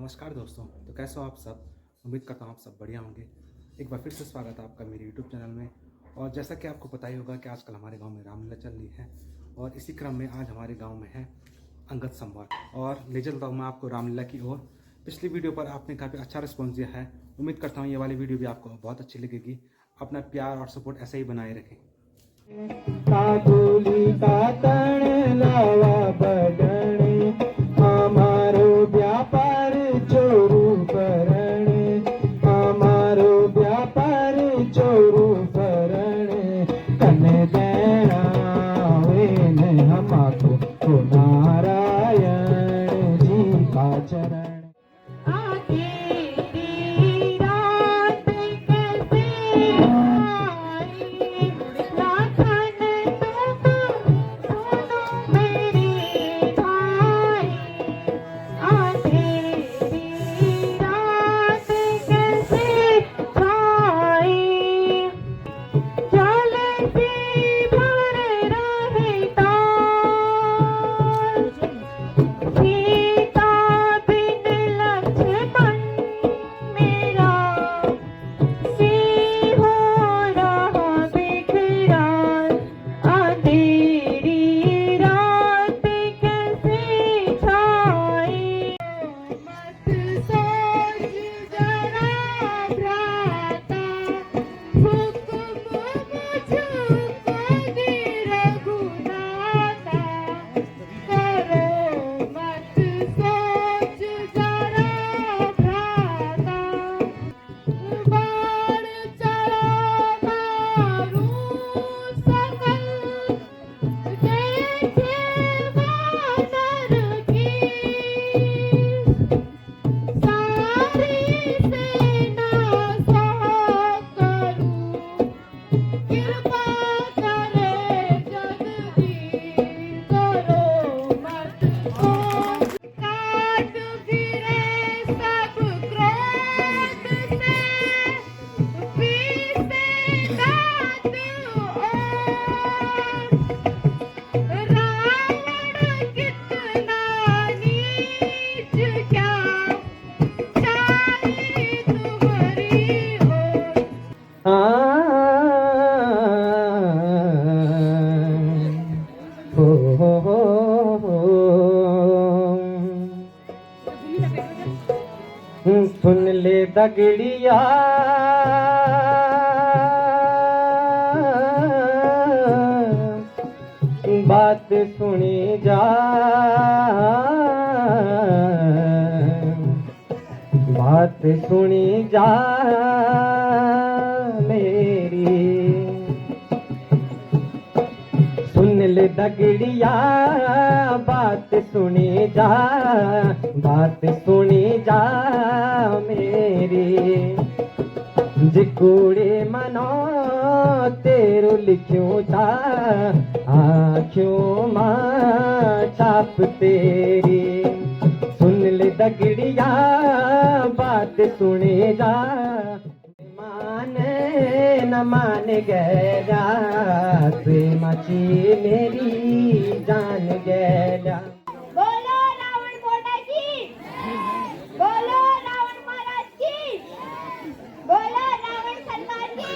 नमस्कार दोस्तों, तो कैसे हो आप सब। उम्मीद करता हूँ आप सब बढ़िया होंगे। एक बार फिर से स्वागत है आपका मेरे यूट्यूब चैनल में। और जैसा कि आपको पता ही होगा कि आजकल हमारे गांव में रामलीला चल रही है और इसी क्रम में आज हमारे गांव में है अंगद संवाद और ले चलता हूँ मैं आपको रामलीला की ओर। पिछली वीडियो पर आपने काफ़ी अच्छा रिस्पॉन्स दिया है। उम्मीद करता हूँ ये वाली वीडियो भी आपको बहुत अच्छी लगेगी। अपना प्यार और सपोर्ट ऐसे ही बनाए रखें। नारायण जी का चरण सुन ले दगड़िया बात सुनी जा, बात सुनी जा मेरी। सुन ले दगड़िया बात सुनी जा, बात सुनी जा मेरी। जिकुड़े मनो तेरो लिखियो था आँखों मां छाप तेरी। सुन ले दगड़िया बात सुनी जा, माने न मान गया प्रेमाची मेरी जान गया। बोलो रावण मोठा की, बोलो रावण महाराज की, बोलो रावण सरकार की।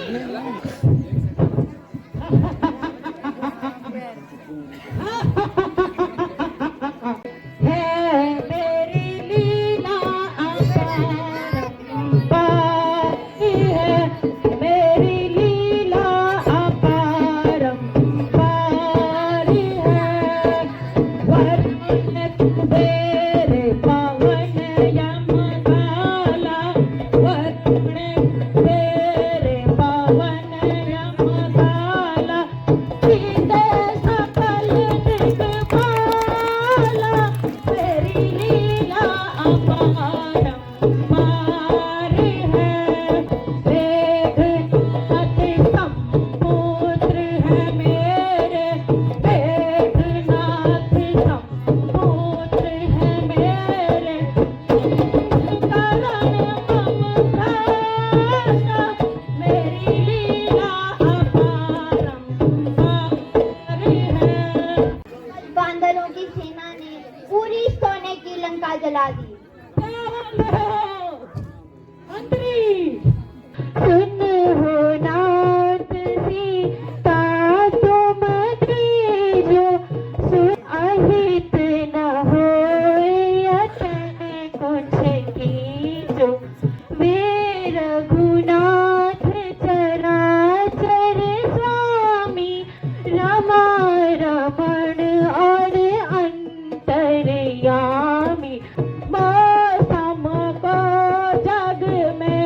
बांदरों की सेना ने पूरी सोने की लंका जला दी। रहो मंत्री। सुन हो नाथ सीता तुम जो सुन अहित न हो यतन कुछ कीजो। वे रघुनाथ चराचर स्वामी रमा रमण और अंतर्यामी। मौसम को जग में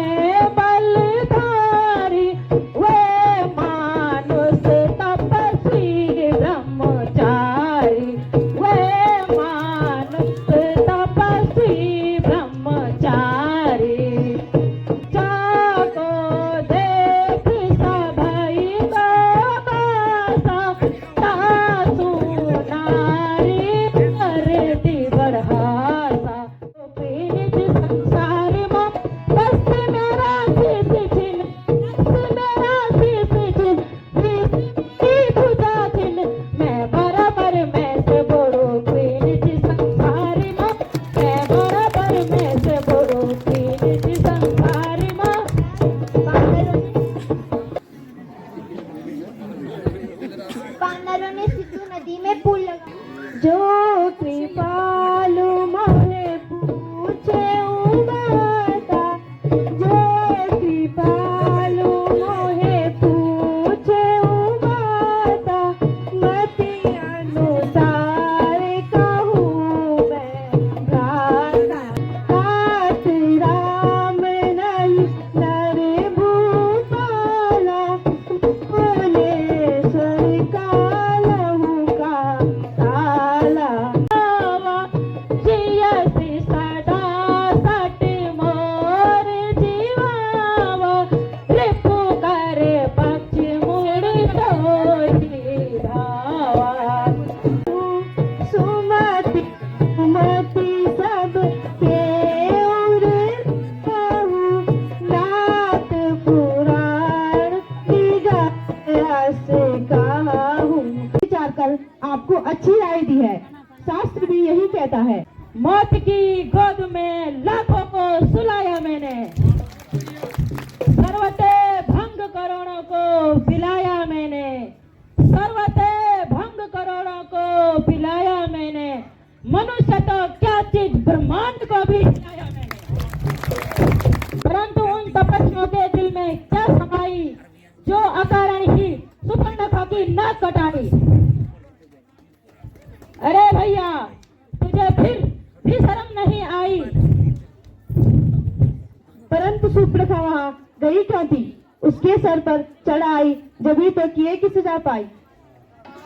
बलधारी वे मानुष तपस्वी ब्रह्मचारी। वे मानुष तपस्वी ब्रह्मचारी। जाको देख सभई को बासा तासु नारी करती बढ़ासा। पीड़ित संसार में बस मेरा शीश छिन, बस मेरा शीश छिन, शीश भुजा छिन। मैं बराबर में से बोलो पीड़ित संसार में, मैं बराबर में से बोलो पीड़ित संसार में। बानरों ने सिद्धू नदी में पुल लगा। जो कृपालु मोहे पूछे उबाता, जो कृपालु मोहे पूछे उबाता। मति अनुसार कहूँ मैं गाता। तात राम नहीं नर भूपाला, भुवनेश्वर कालहु का ताला। जियसि सदा सट मोर जीवावा, रिपु कर पक्ष मुड़ सोची धावा। सुमति सुमति सब के उर कहूँ, नाथ पुराण दिगास कहूँ। विचार कर आपको अच्छी राय दी है। शास्त्र भी यही कहता है। मौत की गोद में लाखों को सुलाया मैंने, सर्वते भंग करोड़ों को पिलाया मैंने, सर्वते भंग करोड़ों को पिलाया मैंने। मनुष्य तो क्या चीज ब्रह्मांड को भी खिलाया मैंने। परंतु उन तपस्वियों के दिल में क्या समाई, जो अकारण ही सुपर्णखा की नाक कटाई। अरे भैया तुझे फिर भी शर्म नहीं आई। परंतु सुपर्णखा वहाँ गई क्यों थी? उसके सर पर चढ़ाई जब ही तो किए की सजा पाई।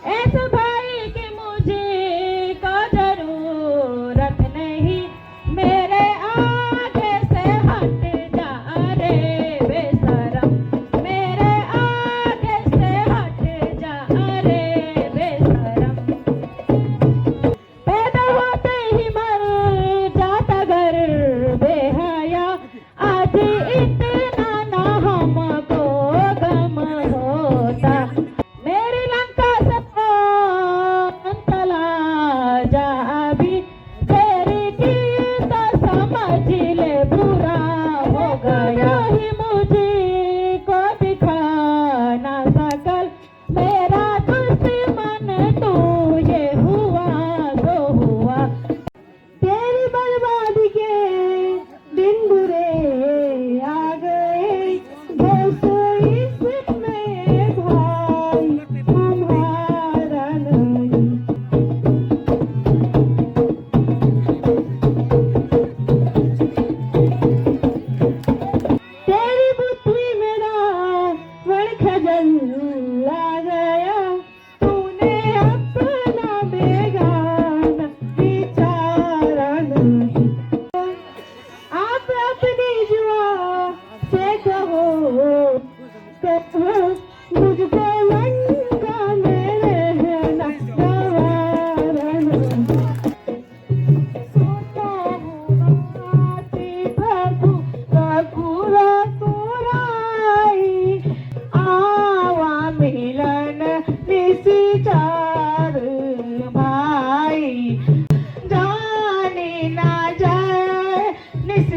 ऐसे भाई कि मुझे का जरूरत नहीं, मेरे आगे से हट जा रे बेशरम, मेरे आगे से हट जा रे बेशरम। पैदा होते ही मर जाता घर बेहया, आज इतना ना हमको गम होता। मेरी लंका से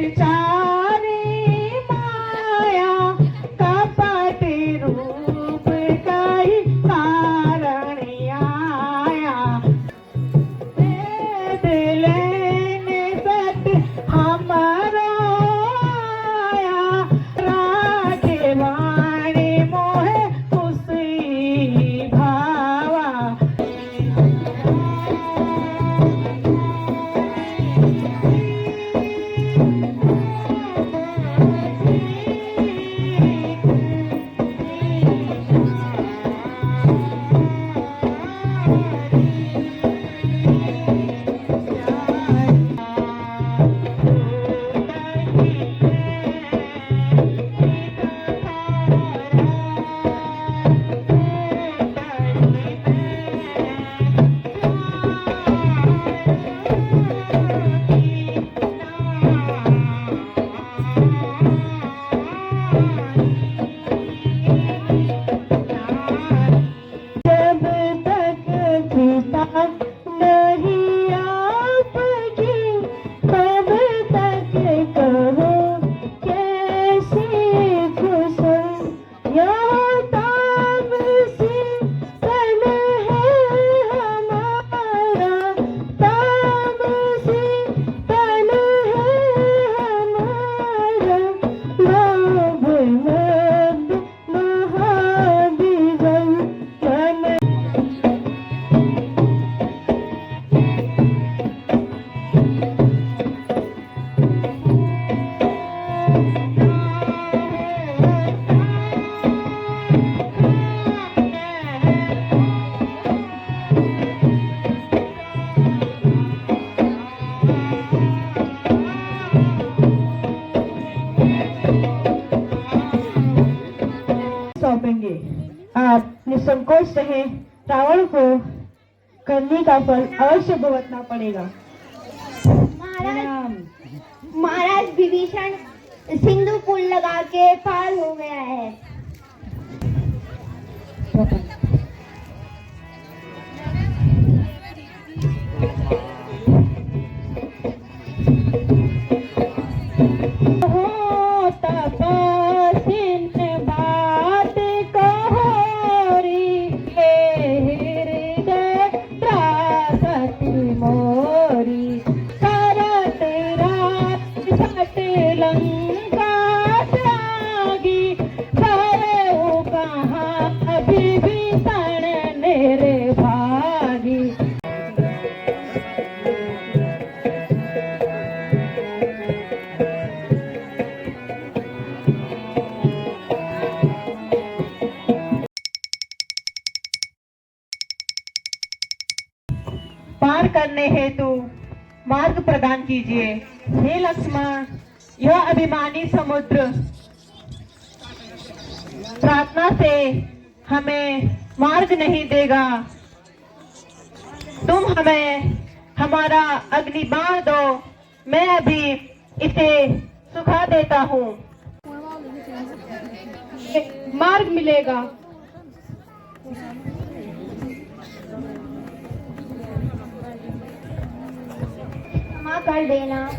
विचारे माया कपट रूप कई कारण आया दिल ने सत हमारा आया राजवाणी मोहे खुशी भावा जब तक पिता नहीं आपकी तब तक कहो कैसी खुश यहाँ ताब से तन है हमारा ताब से तन है हमारा लोभ मद महाविजन मन सौंपेंगे। आप निसंकोच रहे, रावण को करने का फल अवश्य भुगतना पड़ेगा। महाराज महाराज विभीषण सिंधु पुल लगा के पार हो गया है। हो तपस्विन बात कहोरी हे हृदय त्रासति मोरी करत रात छठ लंका त्यागी भरऊ कहाँ विभीषण निर्भागी। पार करने हेतु मार्ग प्रदान कीजिए। हे लक्ष्मण, यह अभिमानी समुद्र प्रार्थना से हमें मार्ग नहीं देगा। तुम हमें हमारा अग्निबाण दो, मैं अभी इसे सुखा देता हूँ, मार्ग मिलेगा। क्षमा कर देना।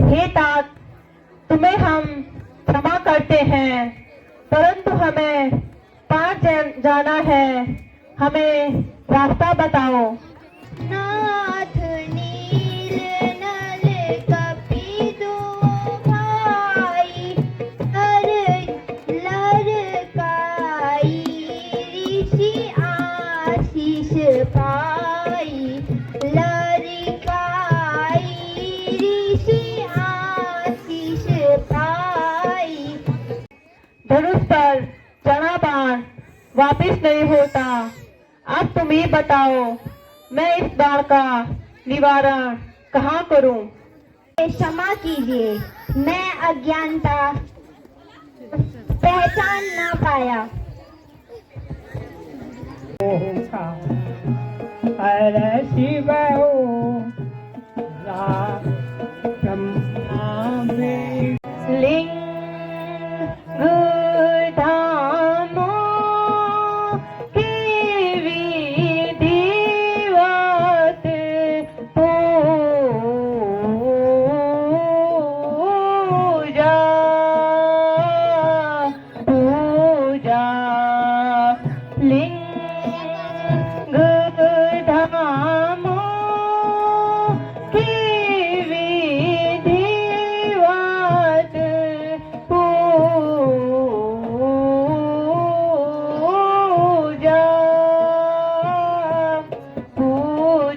हे तात, तुम्हें हम क्षमा करते हैं, परंतु हमें पार जाना है, हमें रास्ता बताओ। नाथ नील नल कपि दो भाई हर लरकाई ऋषि आशीष पाई लरकाई ऋषि आशीष पाई। धनुष पर चढ़ा बाण वापिस नहीं होता। अब तुम ही बताओ, मैं इस बाण का निवारण कहाँ करूं? क्षमा कीजिए, मैं अज्ञानता पहचान ना पाया। अरे शिव लिंग धामो की विधिवा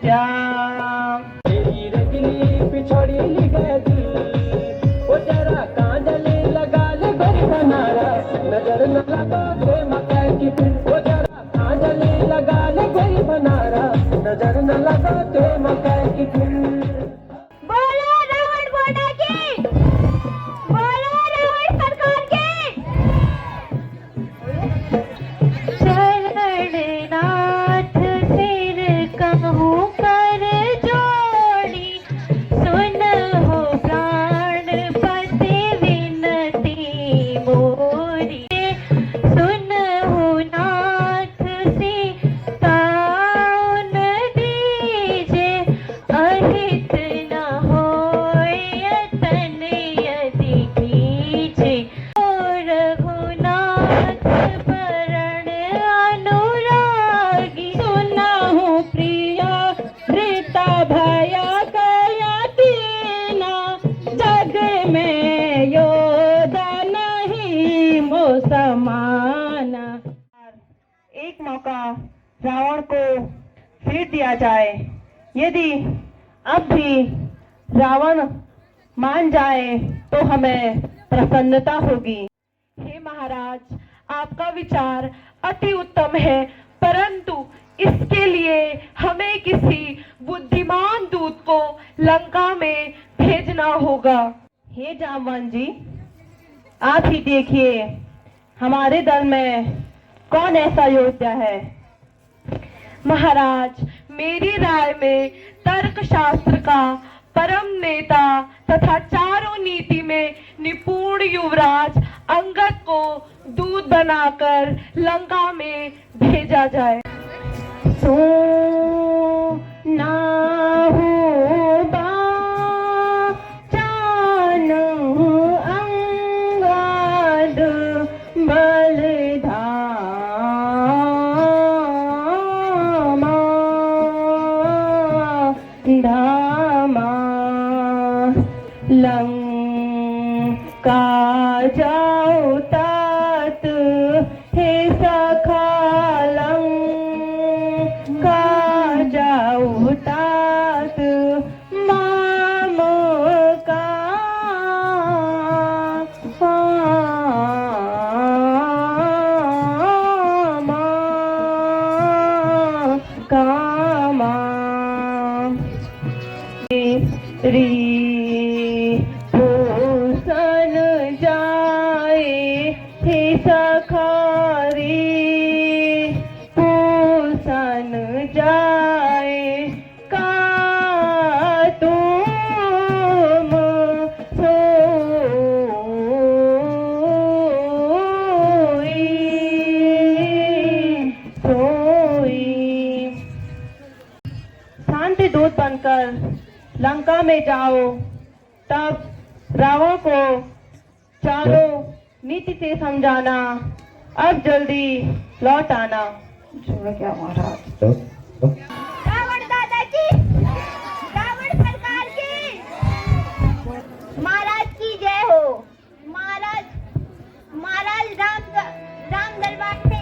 श्याम। तेरी रजनी पिछड़ी गए दिल, वो जरा काजल लगा ले गोरी बनारा, नजर न लगा दे मकई की फिर, वो जरा काजल लगा ले गोरी बनारा, नजर न लगा दे मकई की फिर। बोलो रावण बोला की, बोलो रावण सरकार की। शरणनाथ सिर कहूँ कर जोड़ी, सुन हो प्राणपति विनती मोरी, सुन हो नाथ सीताउन दीजे, अहित न होय तन यदि कीजे, रघुनाथ परण अनुरागी, सुनाहु प्रिया धृता भया कया दीना, जग में योदा नहीं मो समाना। एक मौका रावण को फिर दिया जाए, यदि अब भी रावण मान जाए तो हमें प्रसन्नता होगी। हे महाराज, आपका विचार अति उत्तम है, परंतु इसके लिए हमें किसी बुद्धिमान दूत को लंका में भेजना होगा। हे जामवन जी, आप ही देखिए हमारे दल में कौन ऐसा योद्धा है। महाराज, मेरी राय में तर्क शास्त्र का परम नेता तथा चारों नीति में निपुण युवराज अंगद को दूत बनाकर लंका में भेजा जाए। नाहु बाचान अंगद बलधामा, धामा लंका जाऊ तात, हे सखा लंका जाऊ तात, माम का कामा री भूषण जाए, हे सखारी भूषण जाए, का तुम सोई। शांति दूत बनकर लंका में जाओ, तब रावण को चारों नीति से समझाना, अब जल्दी लौट आना। क्या महाराज। रावण दादा की, रावण सरकार की, महाराज की जय हो। महाराज, महाराज राम दरबार से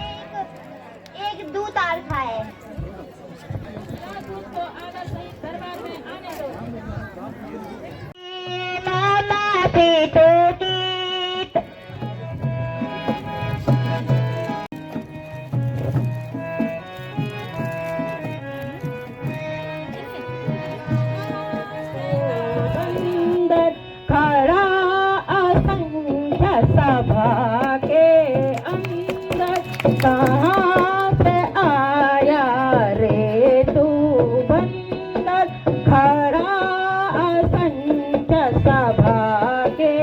एक दूत आ रखा है। मामा पीटो गीत, अंदर खड़ा असंख्य सभा के अंदर, कहाँ से आया रे तू बंदर, खड़ा असंख्य सभा के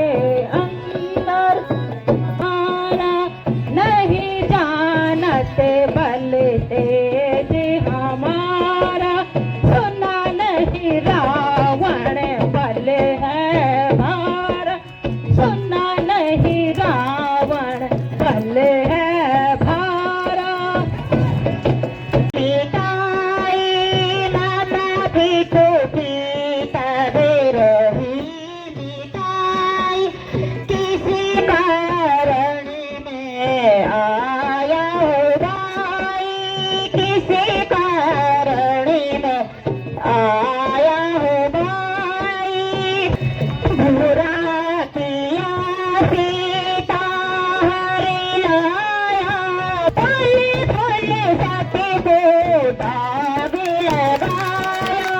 आया है भाई बुरा किया सीता हरि लाया बोले बोले सके को दाग लगाया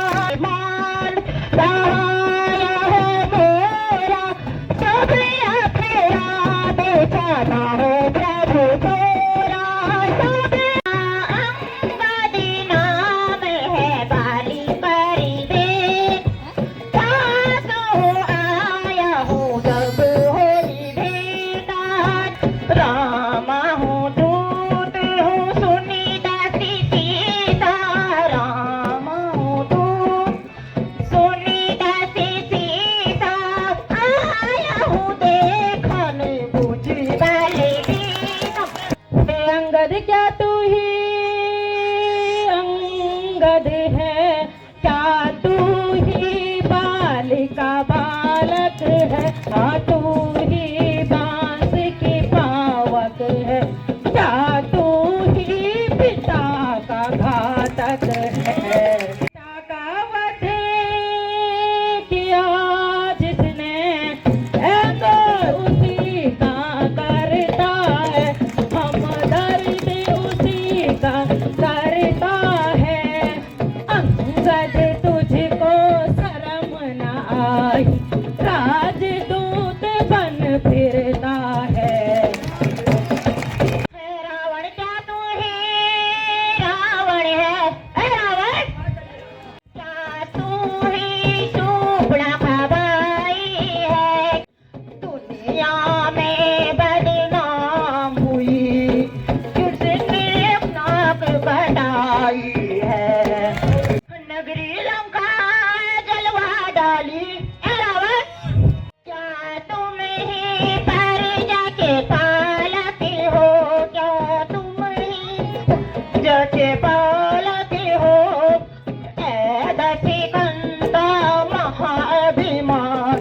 मान सहाया है मेरा सब अखेरा बेचारा है प्रभु तेरा सब अंगद नाम है बाली परिवेश सासो आया हूँ जब होली भेंट रामा हूँ दूत हूँ सुनीता सीता रामा हूँ दूत सुनीता सीता आया हूँ देखन बुझ वाले अंगद क्या तू ही अंगद है क्या तू ही बालिका बालक है हाँ तू ही बांस की पावक है क्या तू ही पिता का घातक है पिता का वध किया जिसने ऐसा उसी का करता है हम दर्द उसी का करता है अंगद तुझको शर्म न आई राजदूत बन फिरता है रावण क्या तू है रावण है रावण क्या तू ही चूपड़ा खबाई है दुनिया में बदनाम हुई किसने नाक बनाई है नगरी लंका जलवा डाली रावण क्या तुम ही प्रजा के पालते हो क्या तुम ही जाके पालते हो दशकंता महाभिमान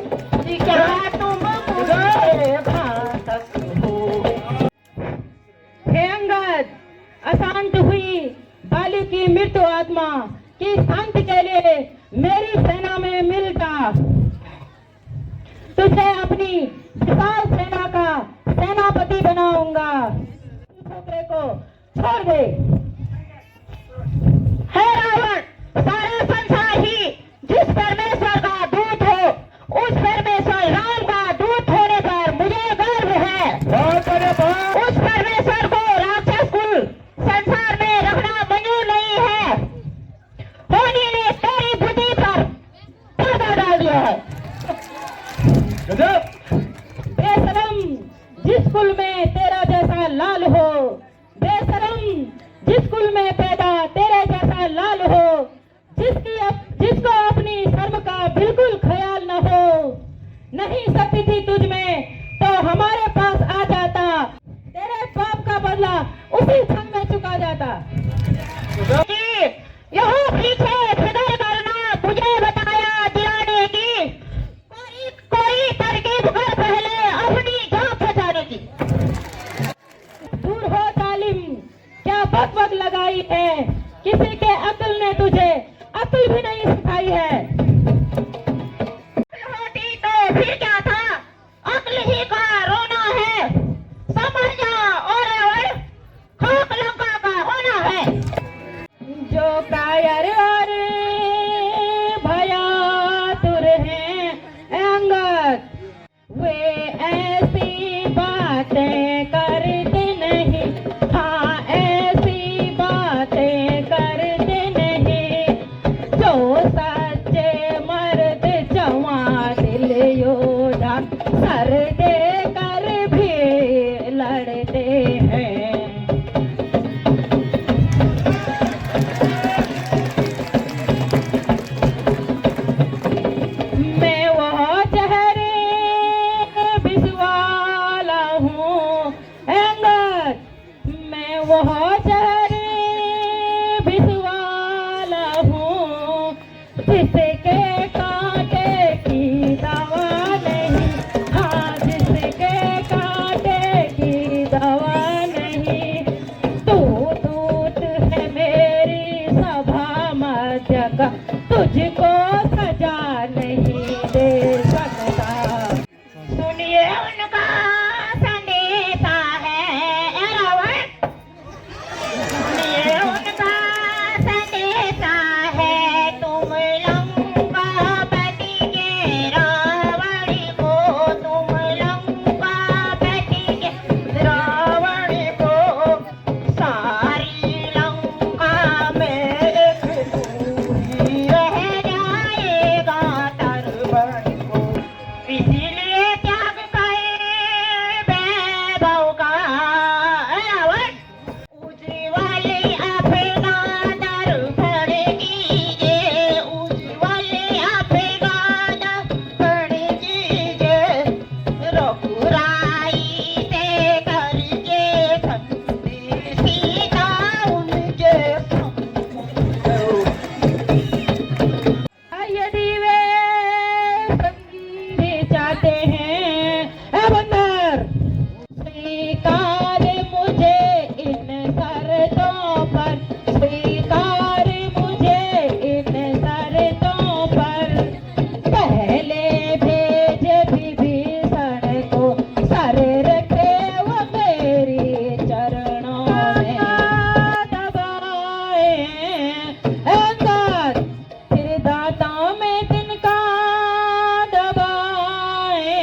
क्या तुम मुझे घातक हो हे अंगद अशांत हुई बाली की मृत्यु आत्मा की शांति के लिए मेरी सेना में मिल जा तुझे अपनी विशाल सेना का सेनापति बनाऊंगा छोकरे को छोड़ दे हे रावण सारा संसार ही जिस परमेश्वर का दूत हो उस परमेश्वर राम का दूत होने पर मुझे गर्व है उस परमेश्वर को राक्षस कुल संसार में रखना मंजूर नहीं है होनी ने तेरी बुद्धि पर पर्दा डाल दिया है बेशरम जिस कुल में तेरा जैसा लाल हो बेशरम जिस कुल में पैदा तेरे जैसा लाल हो जिसको अपनी शर्म का बिल्कुल ख्याल न हो नहीं सकती थी तुझ में तो हमारे पास आ जाता तेरे पाप का बदला उसी क्षण में चुका जाता यहाँ पीछे फिक्र करना मुझे बताया दिलाने की कोई तरकीब कर पहले अपनी जान बचाने की दूर हो तालीम क्या बक बक लगाई है किसी के अक्ल ने तुझे अक्ल भी नहीं सिखाई है होती तो फिर क्या था अक्ल ही का रोना है समझ जा और खाक लंका का होना है जो कायर और भयातुर हैं अंगद वे ऐसी बातें करते नहीं हाँ ऐसी बातें करते नहीं जो सच्चे मर्द जवां दिल योद्धा सर दे कर भी लड़ते हैं मैं वह चेहरे बिजवाला हूँ अंगद मैं वह चेहरे बिजवाला हूँ जिसके कांटे की दवा नहीं हाँ जिसके कांटे की दवा नहीं तू दूत है मेरी सभा मध्य दूंगा, तुझको सजा नहीं दे सकता। सुनिए उनका संदेशा है रावण, सुनिए उनका संदेशा है, तुम लंकापति के रावण को, तुम लंकापति के रावण को, सारी लंका में एक दूरी रह जाएगा तरबड़ को, इसीलिए त्याग करे वैभव का रावण। उज्ज्वल अपना दर्पण कीजिए, उज्ज्वल अपना दर्पण कीजिए, रघुराई से करके संधि सीता उनके यदि वे संधि चाहते हैं, ए बंदर, स्वीकार मुझे इन शर्तों पर, स्वीकार मुझे इन शर्तों पर। पहले भेजे विभीषण को, सर रखे वो मेरी चरणों में दबाए। अंगद फिर दाताओं में तिनका दबाए,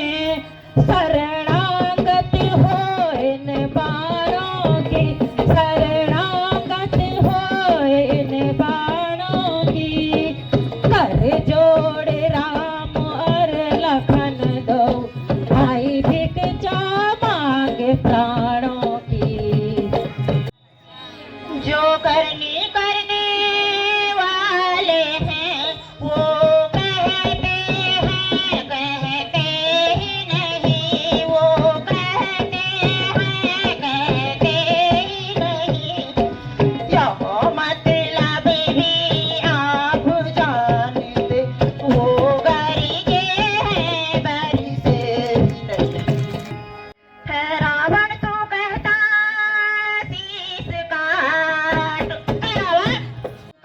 शरणागत हो इन बाणों की, शरणागत हो इन बाणों की। कर जोड़े राम और लखन दो, भाई भिक्षा मांगे प्राणों की। जो करने वाले हैं वो कहते ही नहीं, वो कहते ही नहीं, यह मतलब भी आप जानते, वो गरीबे हैं बरी से है। रावण तो कहता शीश काट, रावण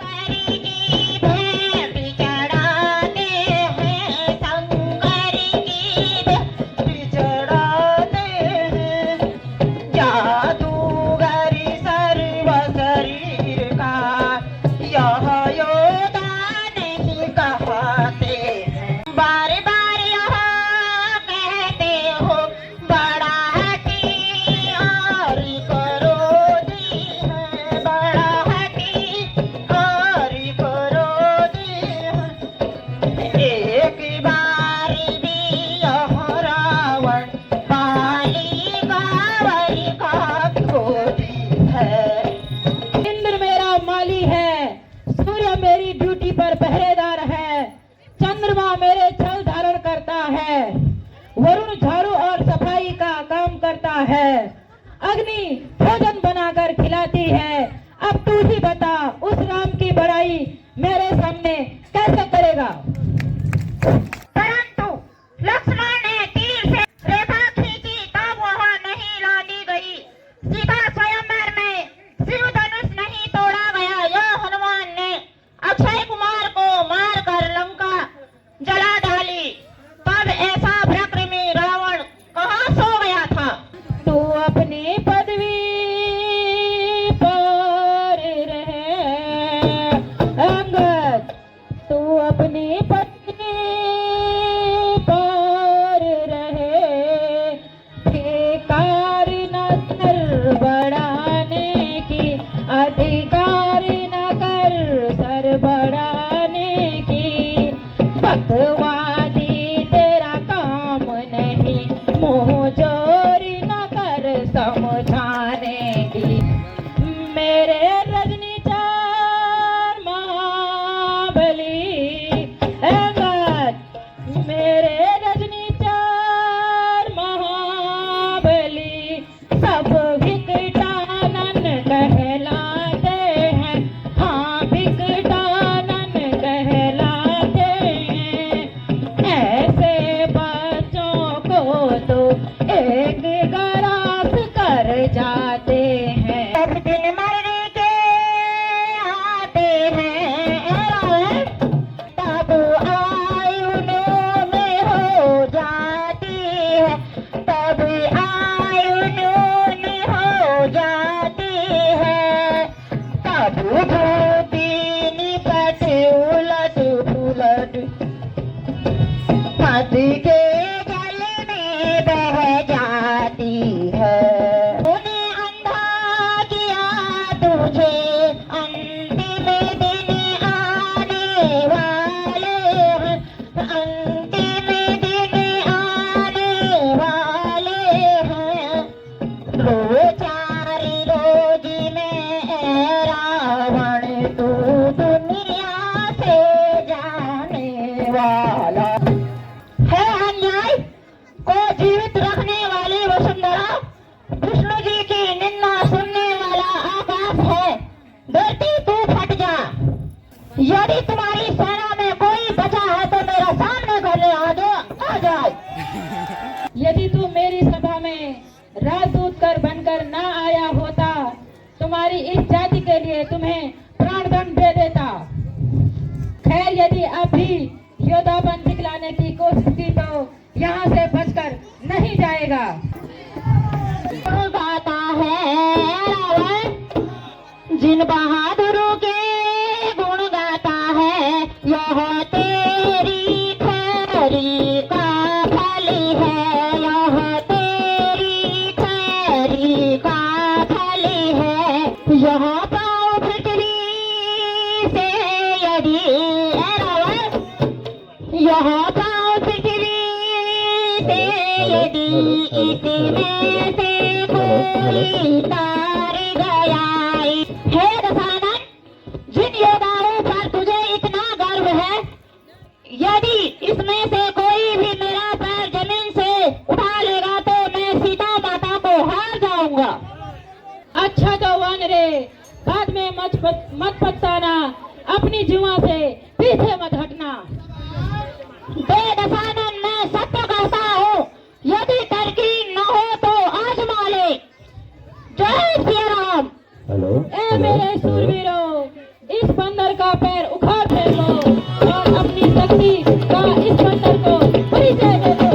करी की भेंट चढ़ाते हैं, शंकर की भेंट चढ़ाते हैं, जादूगरी सर्व शरीर का यह योदान ही कहते हैं। बार बार यह कहते हो बड़ा हथियार करोगी है, बड़ा हथियार करोगी है। एक बार भी यह रावण बाली गावल का क्रोधी है। इंद्र मेरा माली है, सूर्य मेरी ड्यूटी पर पहरेदार है, चंद्रमा मेरे छल धारण करता है, वरुण झाड़ू और सफाई का काम करता है, अग्नि भोजन बनाकर खिलाती है। अब तू ही बता, उस राम की बड़ाई मेरे सामने कैसे करेगा? परंतु लक्ष्मण ने तीर से रेखा खींची तब वह नहीं लादी गई, सीता स्वयंवर में शिव धनुष नहीं तोड़ा गया। यह हनुमान ने अक्षय कुमार को मारकर लंका जला डाली, तब ऐसा विक्रमी रावण कहाँ सो गया था। तू अपनी पदवी पर रहे अंगद, तू अपनी पत्नी पर रहे, बेकार न कर बढ़ाने की, अधिकार न कर सर बढ़ाने की। बकवादी तेरा काम नहीं, मुँह जोरी न कर समझाने की। मेरे रजनी चार महाबली अंगद, वाला है अन्याय को जीवित रखने वाली वसुंधरा, विष्णु जी की निंदा सुनने वाला आकाश है। धरती तू फट जा। यदि तुम्हारी सेना में कोई बचा है तो मेरा सामने करने आ जाए। यदि तू मेरी सभा में राजदूत कर बनकर ना आया होता, तुम्हारी इस जाति के लिए तुम्हें प्राणदंड दे देता। खैर, यदि अब भी योद्धापन दिखलाने की कोशिश की तो यहाँ से बचकर नहीं जाएगा। गाता है जिन बहादुरों के गुण गाता है, यह तेरी खैरी का फली है, यह तेरी खैरी का फली है। यह पाओ पृथ्वी से यदि यह पाओ पृथ्वी से यदि इसमें से कोई तार गया। हे दशानन, जिन योद्धाओं पर तुझे इतना गर्व है, यदि इसमें से कोई भी मेरा पैर जमीन से उठा लेगा तो मैं सीता माता को हार जाऊंगा। अच्छा तो वानरे, बाद में मत पछताना, अपनी जुआ से पीछे मत हटना। दशानन, मैं सत्य कहता हूँ, यदि तरकीब न हो तो आजमा ले। जय श्री राम। ए मेरे शूरवीरों, इस बंदर का पैर उखाड़ फेंको और अपनी शक्ति का इस बंदर को परिचय दे दो।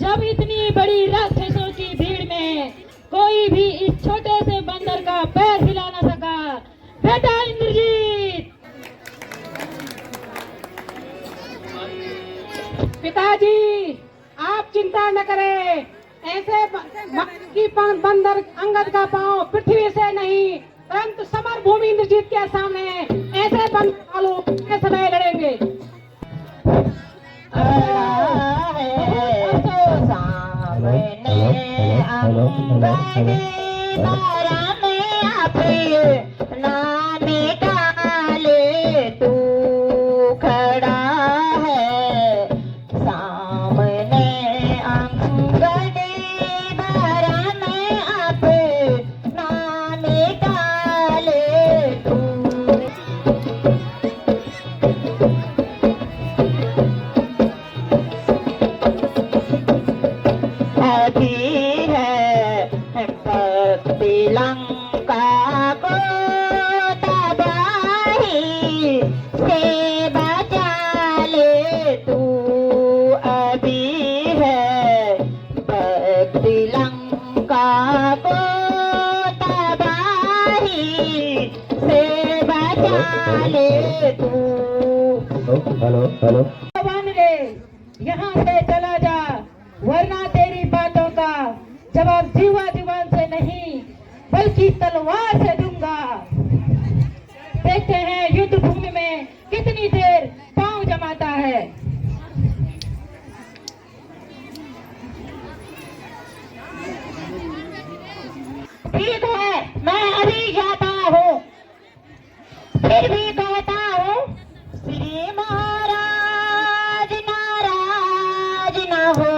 जब इतनी बड़ी राक्षसों की भीड़ में कोई भी इस छोटे से बंदर का पैर हिला न सका, बेटा इंद्रजीत। पिताजी, आप चिंता न करें। ऐसे की बंदर अंगद का पांव पृथ्वी से नहीं परंतु समर भूमि इंद्रजीत के सामने ऐसे बंदर कैसे लड़ेंगे। लंका को तबाही से बचा ले तू, अभी है वक्त लंका को तबाही से बचा ले तू। हेलो वानरे, यहाँ से चला जा, वरना तेरी बातों का जवाब जीवा जुबान से नहीं बल्कि तलवार से दूंगा। देखते हैं युद्ध भूमि में कितनी देर पांव जमाता है। ठीक है, मैं अभी जाता हूँ। फिर भी कहता हूँ, श्री महाराज नाराज न हो,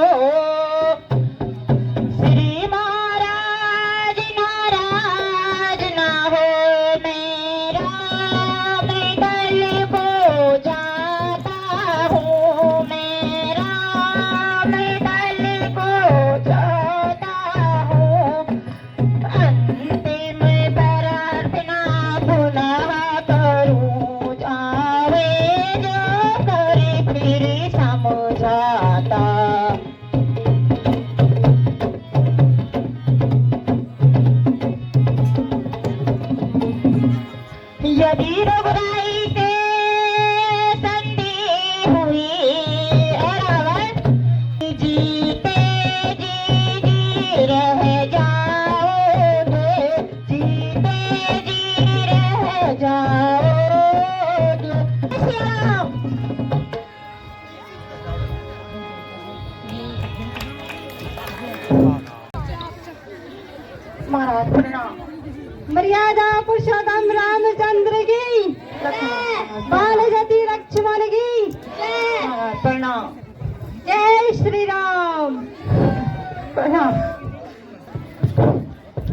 श्री महाराज नाराज न हो। मेरा मैं दल को जाता हूँ, महाराज प्रणाम। मर्यादा पुरुषोत्तम रामचंद्र की, बाल जति लक्ष्मण की, महाराज प्रणाम। जय श्री राम। प्रणाम।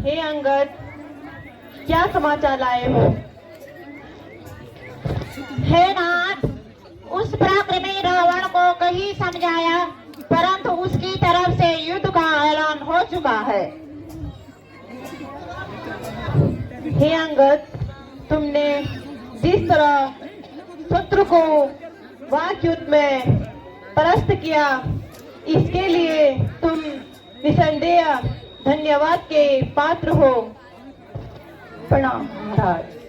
हे अंगद, क्या समाचार लाए हो? हे नाथ, उस पराक्रमी रावण को कहीं समझाया, परंतु उसकी तरफ से युद्ध का ऐलान हो चुका है। हे अंगद, तुमने जिस तरह शत्रु को वाक युद्ध में परास्त किया, इसके लिए तुम निसंदेह धन्यवाद के पात्र हो। प्रणाम महाराज।